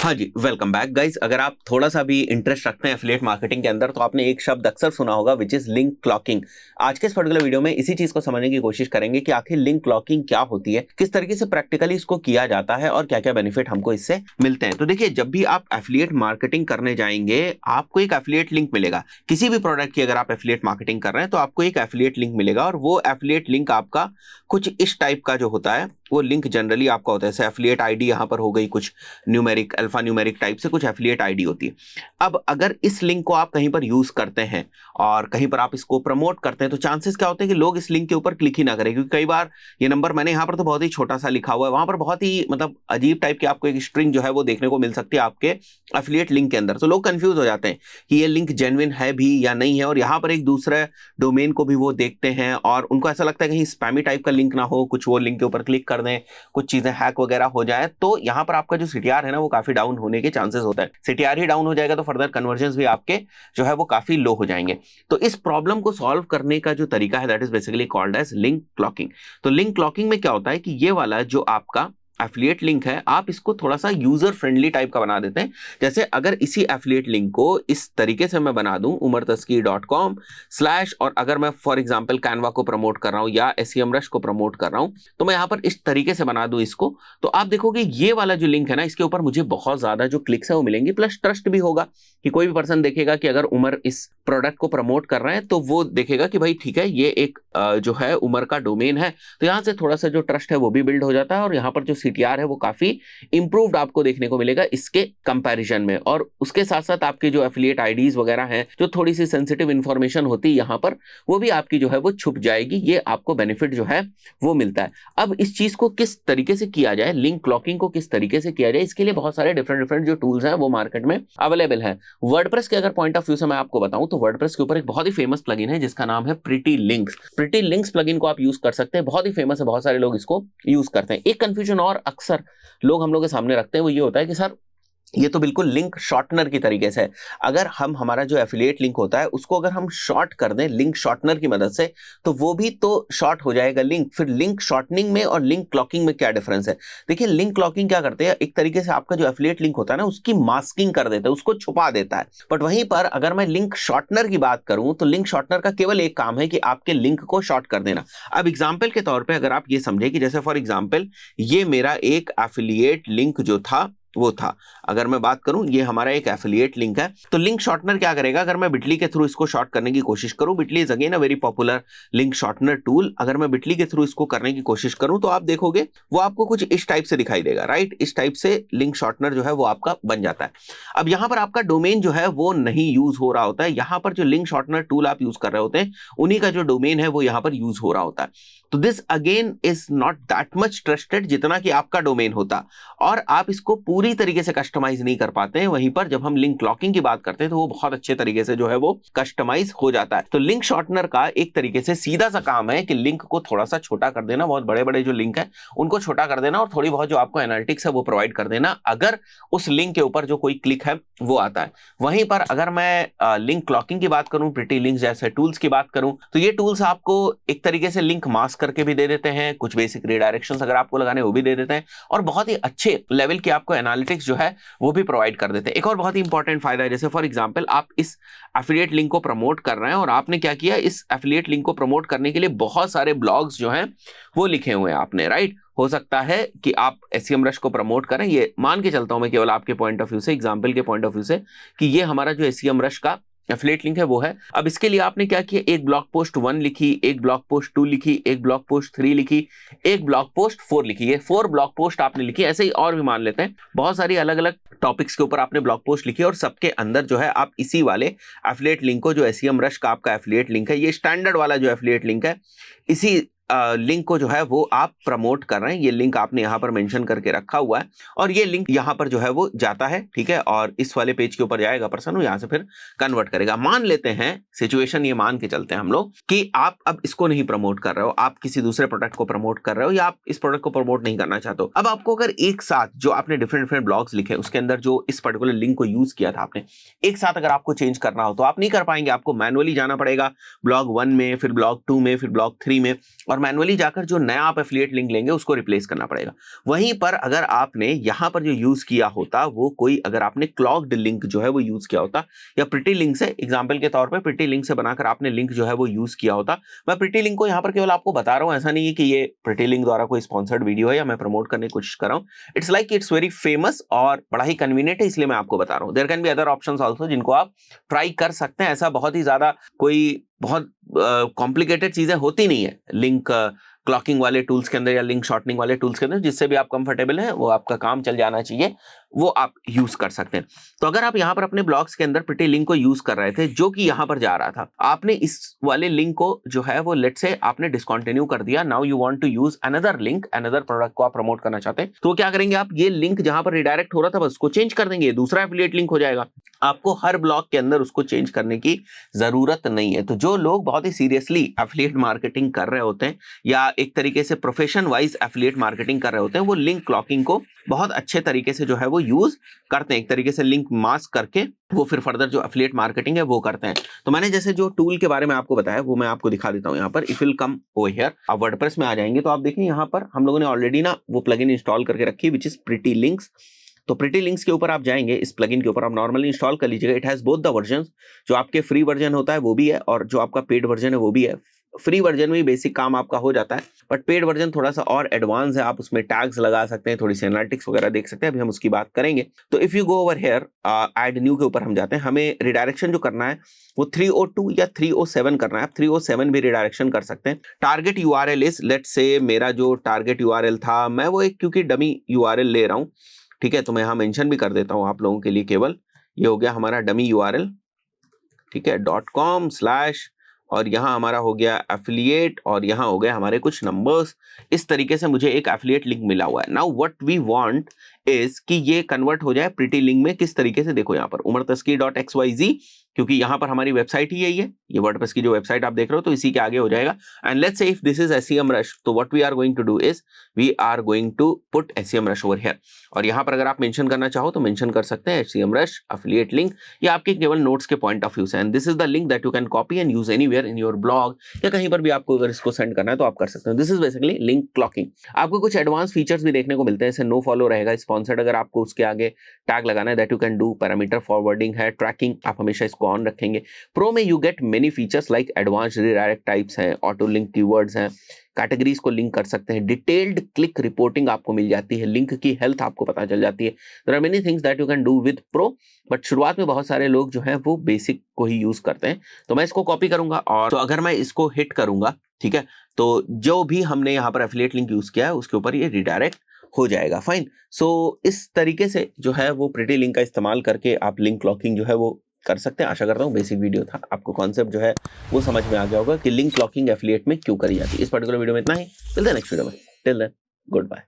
हाँ जी, welcome back guys. अगर आप थोड़ा सा भी इंटरेस्ट रखते हैं एफिलिएट मार्केटिंग के अंदर तो आपने एक शब्द अक्सर सुना होगा विच इज लिंक क्लॉकिंग। आज के इस पर्टिकुलर वीडियो में इसी चीज को समझने की कोशिश करेंगे कि आखिर लिंक क्लॉकिंग क्या होती है, किस तरीके से प्रैक्टिकली इसको किया जाता है और क्या क्या बेनिफिट हमको इससे मिलते हैं। तो देखिए, जब भी आप एफिलिएट मार्केटिंग करने जाएंगे आपको एक एफिलिएट लिंक मिलेगा। किसी भी प्रोडक्ट की अगर आप एफिलिएट मार्केटिंग कर रहे हैं तो आपको एक एफिलिएट लिंक मिलेगा और वो एफिलिएट लिंक आपका कुछ इस टाइप का जो होता है वो लिंक जनरली आपका होता है। जैसे एफिलिएट आईडी यहाँ पर हो गई, कुछ न्यूमेरिक अल्फा न्यूमेरिक टाइप से कुछ एफिलिएट आईडी होती है। अब अगर इस लिंक को आप कहीं पर यूज करते हैं और कहीं पर आप इसको प्रमोट करते हैं तो चांसेस क्या होते हैं कि लोग इस लिंक के ऊपर क्लिक ही ना करें, क्योंकि कई बार ये नंबर मैंने यहाँ पर तो बहुत ही छोटा सा लिखा हुआ है, वहां पर बहुत ही मतलब अजीब टाइप की आपको एक स्ट्रिंग जो है वो देखने को मिल सकती है आपके एफिलिएट लिंक के अंदर। तो लोग कंफ्यूज हो जाते हैं कि ये लिंक जेन्युइन है भी या नहीं है, और यहाँ पर एक दूसरे डोमेन को भी वो देखते हैं और उनको ऐसा लगता है कहीं स्पैमी टाइप का लिंक ना हो, कुछ वो लिंक के ऊपर क्लिक कर दें, कुछ चीजें हैक वगैरह हो जाए, तो यहाँ पर आपका जो सीटीआर है ना वो काफी डाउन होने के चांसेस होता है। सीटीआर ही डाउन हो जाएगा तो फर्दर कन्वर्जन्स भी आपके जो है वो काफी लो हो जाएंगे। तो इस प्रॉब्लम को सॉल्व करने का जो तरीका है that is basically called as link cloaking. तो लिंक क्लॉकिंग में क्या होता है कि ये वाला जो आपका एफिलिएट लिंक है आप इसको थोड़ा सा यूजर फ्रेंडली टाइप का बना देते हैं। जैसे अगर इसी एफिलिएट लिंक को इस तरीके से मैं बना दूं umartaski.com स्लैश, और अगर मैं फॉर एग्जांपल कैनवा को प्रमोट कर रहा हूं या SEMrush को प्रमोट कर रहा हूं तो मैं यहां पर इस तरीके से बना दूं इसको, तो आप देखोगे ये वाला जो लिंक है ना इसके ऊपर मुझे बहुत ज्यादा जो क्लिक्स है वो मिलेंगे, प्लस ट्रस्ट भी होगा कि कोई भी पर्सन देखेगा कि अगर उमर इस प्रोडक्ट को प्रमोट कर रहे हैं तो वो देखेगा कि भाई ठीक है ये एक जो है उमर का डोमेन है, तो यहां से थोड़ा सा जो ट्रस्ट है वो भी बिल्ड हो जाता है और यहाँ पर जो सीटीआर है वो काफी इंप्रूव्ड आपको देखने को मिलेगा इसके कंपैरिजन में। और उसके साथ साथ आपके जो एफिलिएट आईडीज वगैरह हैं, जो थोड़ी सी सेंसिटिव इंफॉर्मेशन होती है यहाँ पर, वो भी आपकी जो है वो छुप जाएगी। ये आपको बेनिफिट जो है वो मिलता है। अब इस चीज को किस तरीके से किया जाए, लिंक क्लॉकिंग को किस तरीके से किया जाए, इसके लिए बहुत सारे डिफरेंट डिफरेंट जो टूल्स हैं वो मार्केट में अवेलेबल है। वर्डप्रेस के अगर पॉइंट ऑफ व्यू से मैं आपको बताऊं तो वर्डप्रेस के ऊपर एक बहुत ही फेमस प्लगइन है जिसका नाम है pretty links. Pretty links plugin को आप यूज कर सकते हैं, बहुत ही फेमस है, बहुत सारे लोग इसको यूज करते हैं। एक कंफ्यूजन और अक्सर लोग हम लोग के सामने रखते हैं वो ये होता है कि सर ये तो बिल्कुल लिंक शॉर्टनर की तरीके से है। अगर हम हमारा जो एफिलिएट लिंक होता है उसको अगर हम शॉर्ट कर दें लिंक शॉर्टनर की मदद से तो वो भी तो शॉर्ट हो जाएगा लिंक। फिर लिंक शॉर्टनिंग में और लिंक क्लॉकिंग में क्या डिफरेंस है? देखिए, लिंक क्लॉकिंग क्या करते हैं, एक तरीके से आपका जो एफिलिएट लिंक होता है ना उसकी मास्किंग कर देता है, उसको छुपा देता है। बट वहीं पर अगर मैं लिंक शॉर्टनर की बात करूं तो लिंक शॉर्टनर का केवल एक काम है कि आपके लिंक को शॉर्ट कर देना। अब एग्जाम्पल के तौर पर अगर आप ये समझे कि जैसे फॉर एग्जाम्पल ये मेरा एक एफिलिएट लिंक जो था वो था, अगर मैं बात करूं ये हमारा एक एफिलिएट लिंक है, तो लिंक शॉर्टनर क्या करेगा, अगर मैं बिटली के थ्रू इसको शॉर्ट करने की कोशिश करूं, Bitly is again a very popular link shortener tool, अगर मैं बिटली के थ्रू इसको करने की कोशिश करूं तो आप देखोगे वो आपको कुछ इस टाइप से दिखाई देगा, राइट? इस टाइप से लिंक शॉर्टनर जो है वो आपका बन जाता है। अब यहां पर आपका डोमेन जो है वो नहीं यूज हो रहा होता है, यहां पर जो लिंक शॉर्टनर टूल आप यूज कर रहे होते हैं उन्हीं का जो डोमेन है वो यहां पर यूज हो रहा होता है। तो this again is not that much trusted जितना कि आपका डोमेन होता, और आप इसको पूरी तरीके से कस्टमाइज नहीं कर पाते हैं। वहीं पर जब हम लिंक क्लॉकिंग की बात करते हैं तो वो बहुत अच्छे तरीके से जो है वो कस्टमाइज हो जाता है। तो लिंक शॉर्टनर का एक तरीके से सीधा सा काम है कि लिंक को थोड़ा सा छोटा कर देना, बहुत बड़े बड़े जो लिंक है उनको छोटा कर देना और थोड़ी बहुत जो आपको एनालिटिक्स है वो प्रोवाइड कर देना अगर उस लिंक के ऊपर जो कोई क्लिक है वो आता है। वहीं पर अगर मैं लिंक क्लॉकिंग की बात करूं, प्रिटी लिंक्स जैसे टूल्स की बात करूं, तो ये टूल्स आपको एक तरीके से लिंक मास्क करके भी दे देते हैं, कुछ बेसिक रिडायरेक्शंस अगर आपको लगाने वो भी दे देते हैं, और बहुत ही अच्छे लेवल की आपको एनालिटिक्स जो है वो भी प्रोवाइड कर देते हैं। एक और बहुत ही इंपॉर्टेंट फायदा है, जैसे फॉर एग्जांपल आप इस एफिलिएट लिंक को प्रमोट कर रहे हैं और आपने क्या किया, इस एफिलिएट लिंक को प्रमोट करने के लिए बहुत सारे ब्लॉग्स जो हैं वो लिखे हुए हैं आपने, राइट? हो सकता है कि आप SEMrush को प्रमोट करें, ये मान के चलता हूं मैं केवल आपके पॉइंट ऑफ व्यू से, एग्जांपल के पॉइंट ऑफ व्यू से, कि ये हमारा जो SEMrush का एफिलिएट लिंक है वो है। अब इसके लिए आपने क्या किया, एक ब्लॉग पोस्ट 1 लिखी, एक ब्लॉग पोस्ट 2 लिखी, एक ब्लॉग पोस्ट 3 लिखी, एक ब्लॉग पोस्ट 4 लिखी, ये 4 ब्लॉग पोस्ट आपने लिखी। ऐसे ही और भी मान लेते हैं बहुत सारी अलग अलग टॉपिक्स के ऊपर आपने ब्लॉग पोस्ट लिखी और सबके अंदर जो है आप इसी वाले एफिलिएट लिंक को, जो SEMrush का आपका एफिलिएट लिंक है, ये स्टैंडर्ड वाला जो एफिलिएट लिंक है, इसी लिंक को जो है वो आप प्रमोट कर रहे हैं। ये लिंक आपने यहां पर मेंशन करके रखा हुआ है और ये लिंक यहां पर जो है वो जाता है, ठीक है, और इस वाले पेज के ऊपर जाएगा पर्सन, यहां से फिर कन्वर्ट करेगा। मान लेते हैं सिचुएशन, ये मान के चलते हैं हम लोग कि आप अब इसको नहीं प्रमोट कर रहे हो, आप किसी दूसरे प्रोडक्ट को प्रमोट कर रहे हो या आप इस प्रोडक्ट को प्रमोट नहीं करना चाहते हो। अब आपको अगर एक साथ जो आपने डिफरेंट डिफरेंट ब्लॉग्स लिखे उसके अंदर जो इस पर्टिकुलर लिंक को यूज किया था आपने, एक साथ अगर आपको चेंज करना हो तो आप नहीं कर पाएंगे, आपको मैनुअली जाना पड़ेगा ब्लॉग 1 में, फिर ब्लॉग 2 में, फिर ब्लॉग 3 में, और मैनुअली जाकर जो नया आप एफिलिएट लिंक लेंगे उसको रिप्लेस करना पड़ेगा। वहीं पर अगर आपने यहाँ पर जो यूज किया होता वो कोई, अगर आपने क्लॉक्ड लिंक जो है वो यूज किया होता, या प्रिटी लिंक से, एग्जाम्पल के तौर पर प्रिटी लिंक से बनाकर आपने लिंक जो है वो यूज किया होता। मैं प्रिटी लिंक को यहाँ पर केवल आपको बता रहा हूँ, ऐसा नहीं है कि ये प्रिटी लिंक द्वारा कोई स्पॉन्सर्ड वीडियो है या मैं प्रमोट करने की कोशिश कर रहा हूँ। It's like it's very famous और बड़ा ही कन्वीनियंट है, इसलिए मैं आपको बता रहा हूँ। There can be other options also जिनको आप ट्राई कर सकते हैं। ऐसा बहुत ही ज्यादा कोई बहुत कॉम्प्लिकेटेड चीजें होती नहीं है लिंक क्लॉकिंग वाले टूल्स के अंदर या लिंक शॉर्टनिंग वाले टूल्स के अंदर, जिससे भी आप कंफर्टेबल हैं, वो आपका काम चल जाना चाहिए, वो आप यूज कर सकते हैं। तो अगर आप यहाँ पर अपने ब्लॉग्स के अंदर प्रिटी लिंक को यूज कर रहे थे जो कि यहाँ पर जा रहा था, आपने इस वाले लिंक को जो है वो लेट्स से आपने डिसकंटिन्यू कर दिया, now you want to use another link, another product को आप प्रमोट करना चाहते हैं, तो क्या करेंगे आप, ये लिंक जहां पर रिडायरेक्ट हो रहा था बस उसको चेंज कर देंगे, दूसरा एफिलिएट लिंक हो जाएगा। आपको हर ब्लॉग के अंदर उसको चेंज करने की जरूरत नहीं है। तो जो लोग बहुत ही सीरियसली एफिलिएट मार्केटिंग कर रहे होते हैं या एक तरीके से प्रोफेशन वाइज एफिलिएट मार्केटिंग कर रहे होते हैं, वो लिंक क्लॉकिंग को बहुत अच्छे तरीके से जो है वो यूज करते हैं, एक तरीके से लिंक मास्क करके वो फिर फर्दर जो एफिलिएट मार्केटिंग है वो करते हैं। तो मैंने जैसे जो टूल के बारे में आपको बताया वो मैं आपको दिखा देता हूं। यहाँ पर if will come over here, आप वर्डप्रेस में आ जाएंगे तो आप देखें यहाँ पर हम लोगों ने ऑलरेडी ना वो प्लगइन इंस्टॉल करके रखी है विच इज प्रिटी लिंक्स। तो प्रिटी लिंक्स के ऊपर आप जाएंगे, इस प्लगइन के ऊपर आप नॉर्मली इंस्टॉल कर लीजिएगा। It has both the version, जो आपके फ्री वर्जन होता है वो भी है और जो आपका पेड वर्जन है वो भी है। फ्री वर्जन में बेसिक काम आपका हो जाता है, बट पेड वर्जन थोड़ा सा और एडवांस है, आप उसमें टैग्स लगा सकते हैं, थोड़ी सी एनालिटिक्स वगैरह देख सकते हैं, अभी हम उसकी बात करेंगे। तो if you go over here add new के ऊपर हम जाते हैं, हमें रिडायरेक्शन जो करना है वो 302 या 307 करना है। आप 307 भी रिडायरेक्शन कर सकते हैं। Target URL is, let's say मेरा जो टारगेट यूआरएल था, मैं वो एक क्योंकि डमी यूआरएल ले रहा हूँ, ठीक है, तो मैं यहाँ मेंशन भी कर देता हूँ आप लोगों के लिए केवल, ये हो गया हमारा डमी यूआरएल, ठीक है, .com/ और यहाँ हमारा हो गया एफिलिएट और यहाँ हो गए हमारे कुछ नंबर्स। इस तरीके से मुझे एक एफिलिएट लिंक मिला हुआ है। Now what we want is कि ये कन्वर्ट हो जाए प्रिटी लिंक में। किस तरीके से, देखो यहाँ पर umartaski.xyz, क्योंकि यहाँ पर हमारी वेबसाइट ही यही है, ये वर्डप्रेस की जो वेबसाइट आप देख रहे हो, तो इसी के आगे हो जाएगा। And let's say if this is SEMrush, तो what we are going to do is we are going to put SEMrush over here. और यहाँ पर अगर आप मेंशन करना चाहो तो मेंशन कर सकते हैं SEMrush एफिलिएट लिंक, या आपके केवल नोट्स के पॉइंट ऑफ व्यू से। And this is the link that you can copy and use anywhere in your blog, या कहीं पर भी आपको अगर इसको सेंड करना है तो आप कर सकते हो। This is basically link clocking. आपको कुछ एडवांस फीचर्स भी देखने को मिलते हैं, जैसे नो फॉलो रहेगा, स्पॉन्सर्ड अगर आपको उसके आगे टैग लगाना है that you can do, parameter forwarding है, ट्रैकिंग आप हमेशा इसको ऑन रखेंगे। प्रो में you get many features like advance redirect types हैं, ऑटो लिंक कीवर्ड्स हैं, कैटेगरीज को लिंक कर सकते हैं, डिटेल्ड क्लिक रिपोर्टिंग आपको मिल जाती है, लिंक की हेल्थ आपको पता चल जाती है। There are many things that you can do with pro, but शुरुआत में बहुत सारे लोग जो हैं वो बेसिक को ही यूज करते हैं। तो मैं इसको कॉपी करूंगा और तो अगर मैं इसको हिट करूंगा, ठीक है, तो जो भी हमने यहाँ पर एफिलिएट लिंक यूज किया है उसके ऊपर ये रिडायरेक्ट हो जाएगा। फाइन। सो इस तरीके से जो है वो प्रिटी लिंक का इस्तेमाल करके आप लिंक क्लॉकिंग जो है वो कर सकते हैं। आशा करता हूँ बेसिक वीडियो था, आपको कॉन्सेप्ट जो है वो समझ में आ गया होगा कि लिंक क्लॉकिंग एफिलिएट में क्यों करी जाती है। इस पर्टिकुलर वीडियो में इतना ही, टिल द नेक्स्ट वीडियो में, टिल देन गुड बाय।